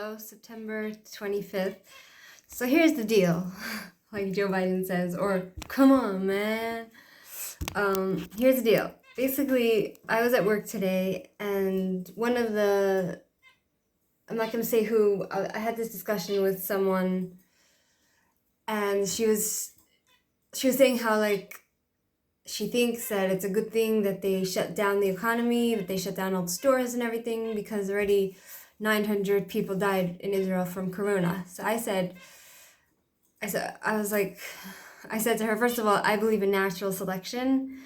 Tomorrow, September 25th. So here's the deal, like Joe Biden says, or come on, man. Here's the deal. Basically, I was at work today, and I'm not going to say who, I had this discussion with someone, and she was saying how, like, she thinks that it's a good thing that they shut down the economy, that they shut down all the stores and everything, because already 900 people died in Israel from corona. So I said to her, first of all, I believe in natural selection,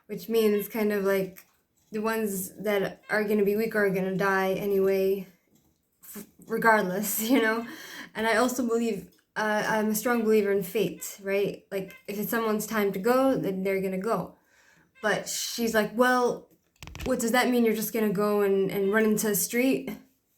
which means kind of like the ones that are going to be weak are going to die anyway, regardless, you know? And I also believe, I'm a strong believer in fate, right? Like, if it's someone's time to go, then they're going to go. But she's like, well, what does that mean? You're just going to go and run into the street?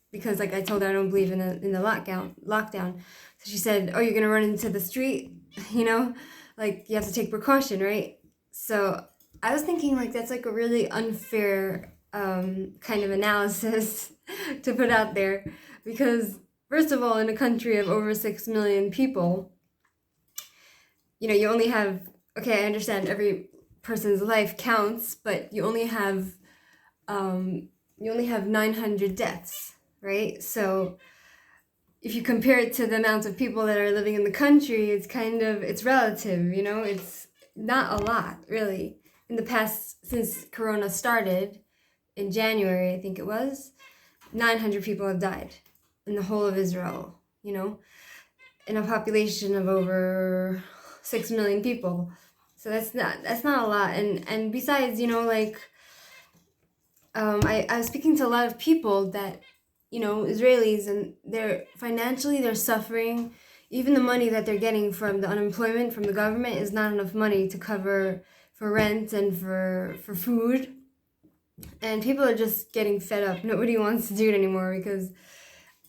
Because, like, I told her I don't believe in the lockdown. So she said, oh, you're going to run into the street? You know? Like, you have to take precaution, right? So I was thinking, like, that's, like, a really unfair kind of analysis to put out there. Because, first of all, in a country of over 6 million people, you know, you only have, okay, I understand every person's life counts, but you only have 900 deaths, right? So if you compare it to the amount of people that are living in the country, it's relative, you know? It's not a lot, really. In the past, since Corona started, in January, I think it was, 900 people have died in the whole of Israel, you know? In a population of over 6 million people. So that's not a lot. And besides, you know, like, I was speaking to a lot of people that, you know, Israelis, and they're suffering. Even the money that they're getting from the unemployment from the government is not enough money to cover for rent and for food. And people are just getting fed up. Nobody wants to do it anymore, because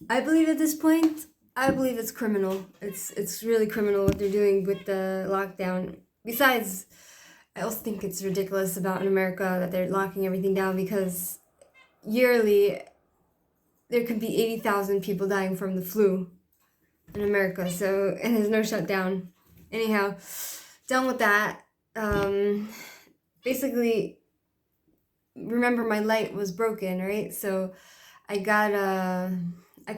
I believe at this point, it's criminal. It's really criminal what they're doing with the lockdown. Besides, I also think it's ridiculous about in America that they're locking everything down, because yearly there could be 80,000 people dying from the flu in America. So, and there's no shutdown. Anyhow, done with that. Basically, remember, my light was broken, right? So I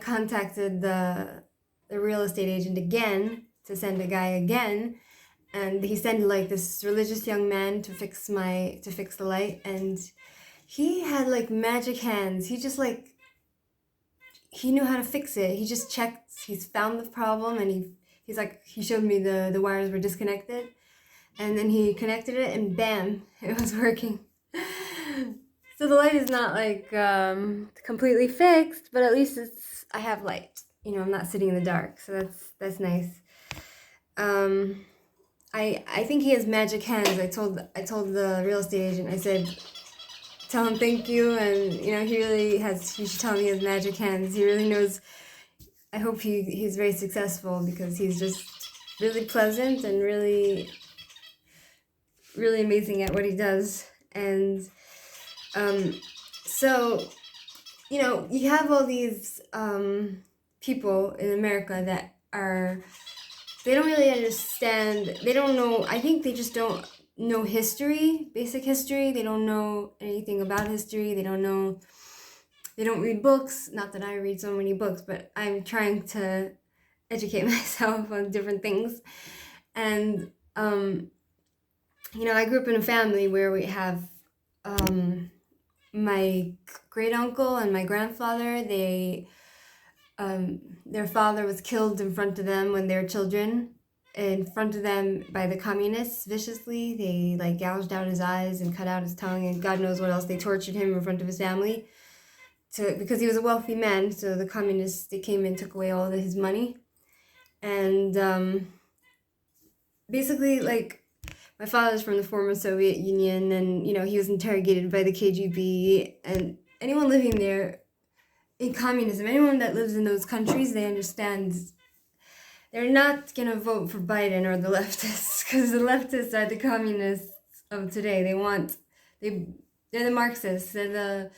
contacted the real estate agent again to send a guy again, and he sent like this religious young man to fix the light, and he had like magic hands. He knew how to fix it. He just checked, he's found the problem, and he showed me the wires were disconnected, and then he connected it, and bam, it was working. So the light is not like completely fixed, but at least I have light. You know, I'm not sitting in the dark, so that's nice. I think he has magic hands. I told the real estate agent, I said, tell him thank you, and you know, you should tell him he has magic hands. He really knows. I hope he's very successful, because he's just really pleasant and really, really amazing at what he does. And so, you know, you have all these people in America that they don't really understand, they don't know, I think they just don't know basic history. They don't know anything about history. They don't read books. Not that I read so many books, but I'm trying to educate myself on different things. And, you know, I grew up in a family where we have my great uncle and my grandfather. Their father was killed in front of them when they were children, in front of them by the communists viciously. They like gouged out his eyes and cut out his tongue, and God knows what else. They tortured him in front of his family because he was a wealthy man. So the communists, they came and took away all of his money. And basically, like, my father's from the former Soviet Union, and, you know, he was interrogated by the KGB, and anyone living there in communism, anyone that lives in those countries, they understand they're not going to vote for Biden or the leftists, because the leftists are the communists of today. They're the Marxists. They're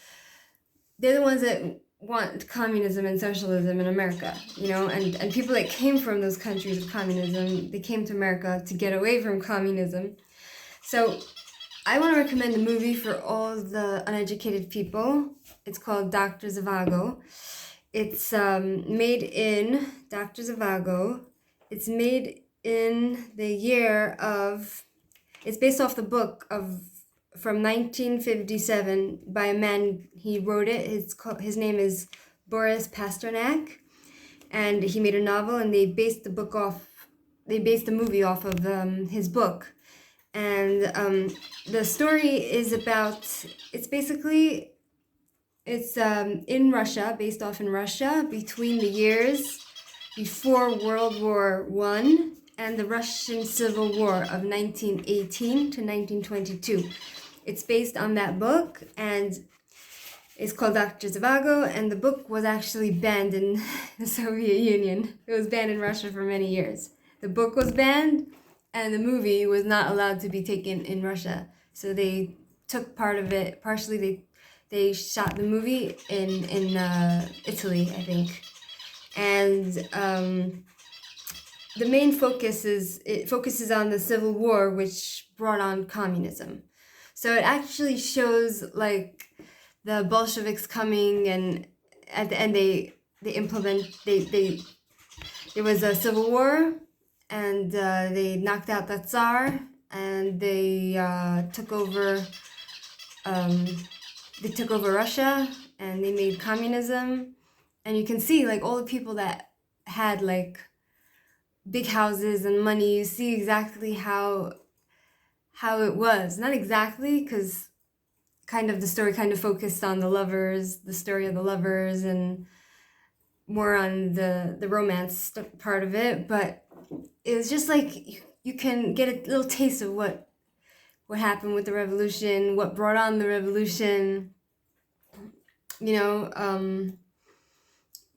the ones that want communism and socialism in America, you know, and people that came from those countries of communism, they came to America to get away from communism. So I want to recommend a movie for all the uneducated people. It's called Dr. Zhivago. It's made in Dr. Zhivago. It's made in the year of, it's based off the book of from 1957 by a man. He wrote it. His name is Boris Pasternak, and he made a novel, and they based the movie off of his book. And the story is about, it's in Russia, based off in Russia, between the years before World War I and the Russian Civil War of 1918 to 1922. It's based on that book, and it's called Dr. Zhivago, and the book was actually banned in the Soviet Union. It was banned in Russia for many years. The book was banned, and the movie was not allowed to be taken in Russia. So they took part of it, partially they shot the movie in Italy, I think. And the main it focuses on the Civil War, which brought on communism. So it actually shows like the Bolsheviks coming, and at the end there was a civil war, and they knocked out the Tsar, and they took over Russia, and they made communism. And you can see like all the people that had like big houses and money, you see exactly how it was. Not exactly, because kind of the story kind of focused on the story of the lovers, and more on the romance part of it. But it was just like you can get a little taste of what happened with the revolution, what brought on the revolution, you know,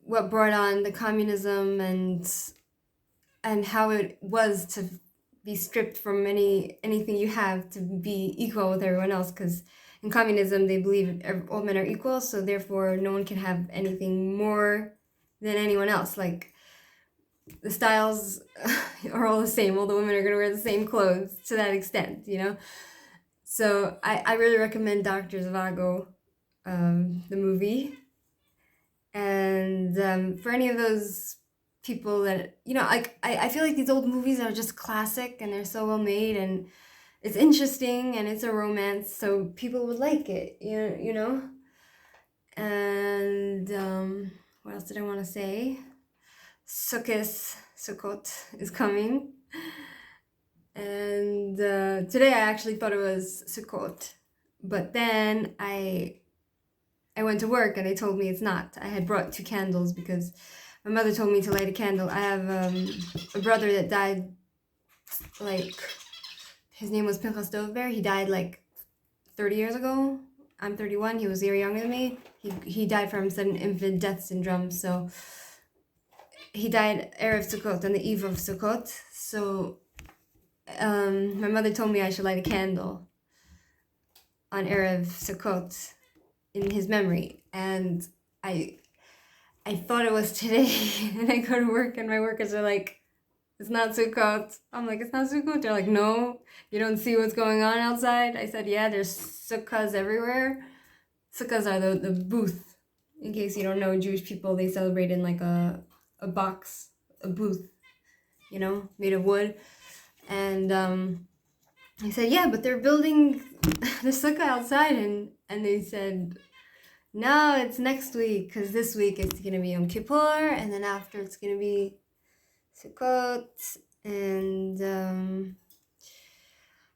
what brought on the communism, and how it was to be stripped from anything you have to be equal with everyone else, because in communism they believe all men are equal, so therefore no one can have anything more than anyone else. Like the styles are all the same, all the women are going to wear the same clothes to that extent, you know. So I really recommend Dr. Zhivago, the movie. And for any of those people that, you know, like I feel like these old movies are just classic, and they're so well made, and it's interesting, and it's a romance, so people would like it, you know. And what else did I want to say? Sukkot is coming, and today I actually thought it was Sukkot, but then I went to work and they told me it's not. I had brought 2 candles because my mother told me to light a candle. I have a brother that died, like, his name was Pinchas Dovber. He died like 30 years ago. I'm 31. He was a year younger than me. He died from sudden infant death syndrome. So he died Erev Sukkot, on the eve of Sukkot. So my mother told me I should light a candle on Erev Sukkot in his memory. And I thought it was today. And I go to work and my workers are like, it's not Sukkot. I'm like, it's not Sukkot? They're like, no, you don't see what's going on outside? I said, yeah, there's sukkahs everywhere. Sukkahs are the booth. In case you don't know, Jewish people, they celebrate in like a box, a booth, you know, made of wood. And I said, yeah, but they're building the sukkah outside. And they said, no, it's next week, because this week it's going to be Yom Kippur, and then after it's going to be Sukkot. And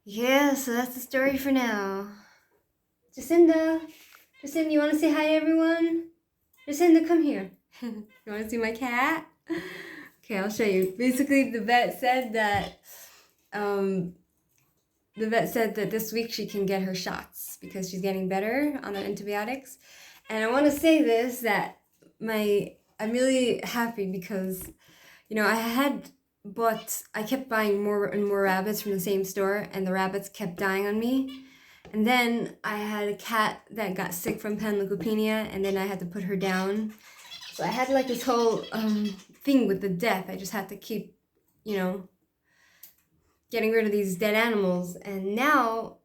yeah, so that's the story for now. Jacinda, you want to say hi, everyone? Jacinda, come here. You want to see my cat? Okay, I'll show you. Basically, the vet said that this week she can get her shots because she's getting better on the antibiotics. And I want to say this, that I'm really happy because, you know, I kept buying more and more rabbits from the same store, and the rabbits kept dying on me. And then I had a cat that got sick from panleukopenia, and then I had to put her down. So I had like this whole thing with the death. I just had to keep, you know, getting rid of these dead animals. And now,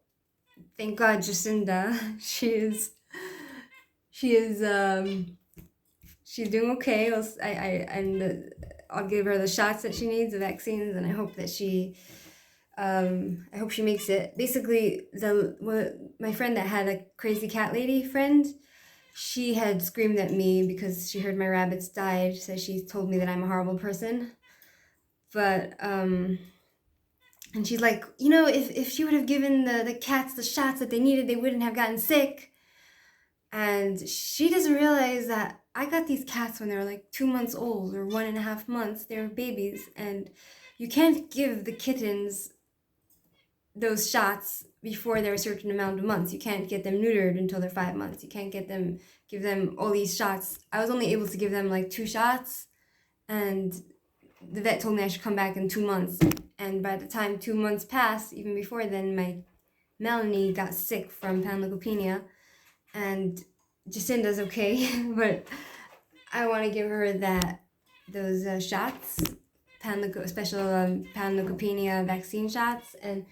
thank God, Jacinda, she is she's doing okay. I'll give her the shots that she needs, the vaccines, and I hope that I hope she makes it. Basically, my friend that had a crazy cat lady friend, she had screamed at me because she heard my rabbits died. So she told me that I'm a horrible person. But and she's like, you know, if she would have given the cats the shots that they needed, they wouldn't have gotten sick. And she doesn't realize that I got these cats when they were like 2 months old or 1.5 months. They were babies, and you can't give the kittens those shots before they're a certain amount of months. You can't get them neutered until they're 5 months. You can't give them all these shots. I was only able to give them like 2 shots, and the vet told me I should come back in 2 months. And by the time 2 months passed, even before then, my Melanie got sick from panleukopenia, and Jacinda's okay, but I want to give her those shots, special panleukopenia vaccine shots. And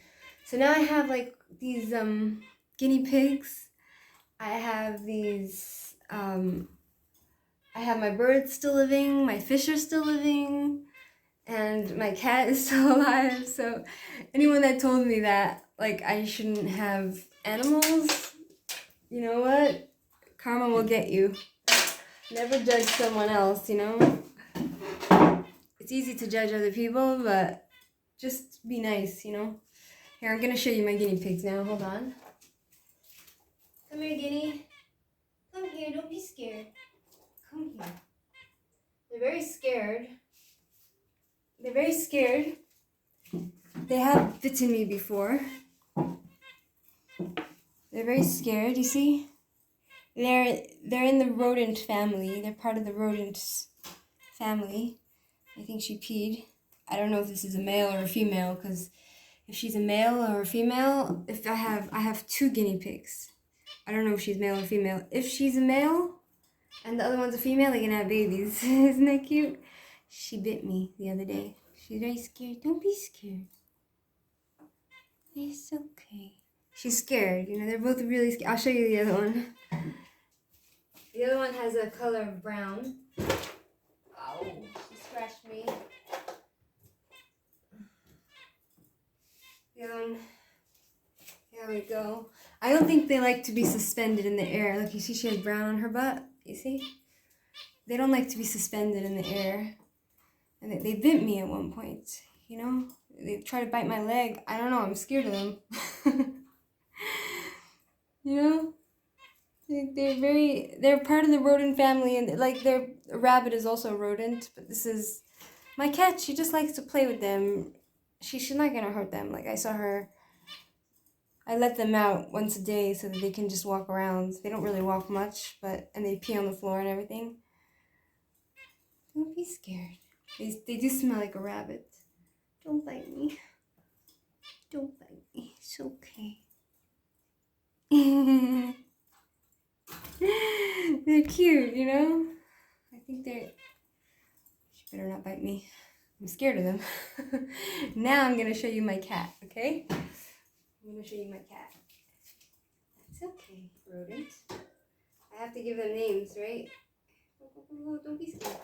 so now I have like these guinea pigs. I have these I have my birds still living, my fish are still living, and my cat is still alive. So anyone that told me that like I shouldn't have animals, you know what? Karma will get you. Never judge someone else, you know? It's easy to judge other people, but just be nice, you know? Here, I'm gonna show you my guinea pigs now. Hold on. Come here, guinea. Come here, don't be scared. Come here. They're very scared. They're very scared. They have bitten me before. They're very scared, you see? They're in the rodent family. They're part of the rodent family. I think she peed. I don't know if this is a male or a female, because if she's a male or a female, I have 2 guinea pigs. I don't know if she's male or female. If she's a male and the other one's a female, they can have babies. Isn't that cute? She bit me the other day. She's very scared. Don't be scared. It's okay. She's scared. You know, they're both really scared. I'll show you the other one. The other one has a color of brown. Oh, she scratched me. The other one. There we go. I don't think they like to be suspended in the air. Look, you see she has brown on her butt? You see? They don't like to be suspended in the air. And they bit me at one point, you know? They try to bite my leg. I don't know, I'm scared of them. You know? They're part of the rodent family, and like a rabbit is also a rodent, but this is, my cat, she just likes to play with them. She's not gonna hurt them. Like I saw her, I let them out once a day so that they can just walk around. They don't really walk much, and they pee on the floor and everything. Don't be scared. They do smell like a rabbit. Don't bite me. Don't bite me. It's okay. They're cute, you know? I think she better not bite me. I'm scared of them. Now I'm gonna show you my cat, okay? I'm gonna show you my cat. It's okay, rodent. I have to give them names, right? Don't be scared.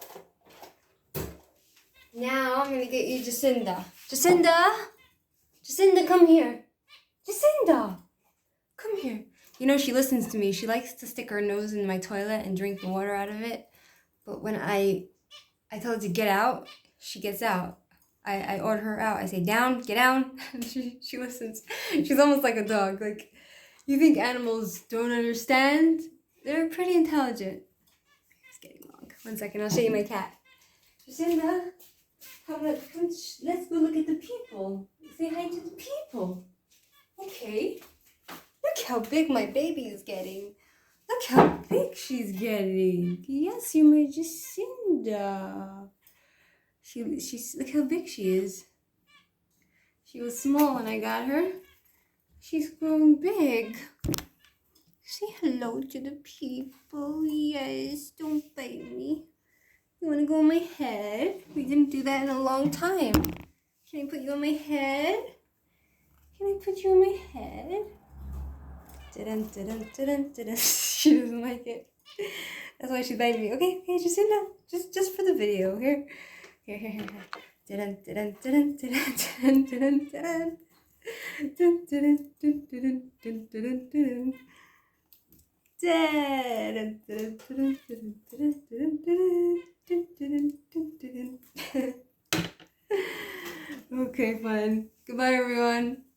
Now I'm gonna get you Jacinda. Jacinda! Jacinda, come here. Jacinda! Come here. You know, she listens to me. She likes to stick her nose in my toilet and drink the water out of it. But when I tell her to get out, she gets out. I order her out. I say, down, get down. She listens. She's almost like a dog. Like, you think animals don't understand? They're pretty intelligent. It's getting long. 1 second, I'll show you my cat. Jacinda, let's go look at the people. Say hi to the people. Okay. Look how big my baby is getting. Look how big she's getting. Yes, you're my Jacinda. She's look how big she is. She was small when I got her. She's growing big. Say hello to the people. Yes, don't bite me. You want to go on my head? We didn't do that in a long time. Can I put you on my head? Can I put you on my head? She doesn't like it. That's why she's biting me. Okay, just sit down. Just for the video. Here. Okay, fine. Goodbye, everyone.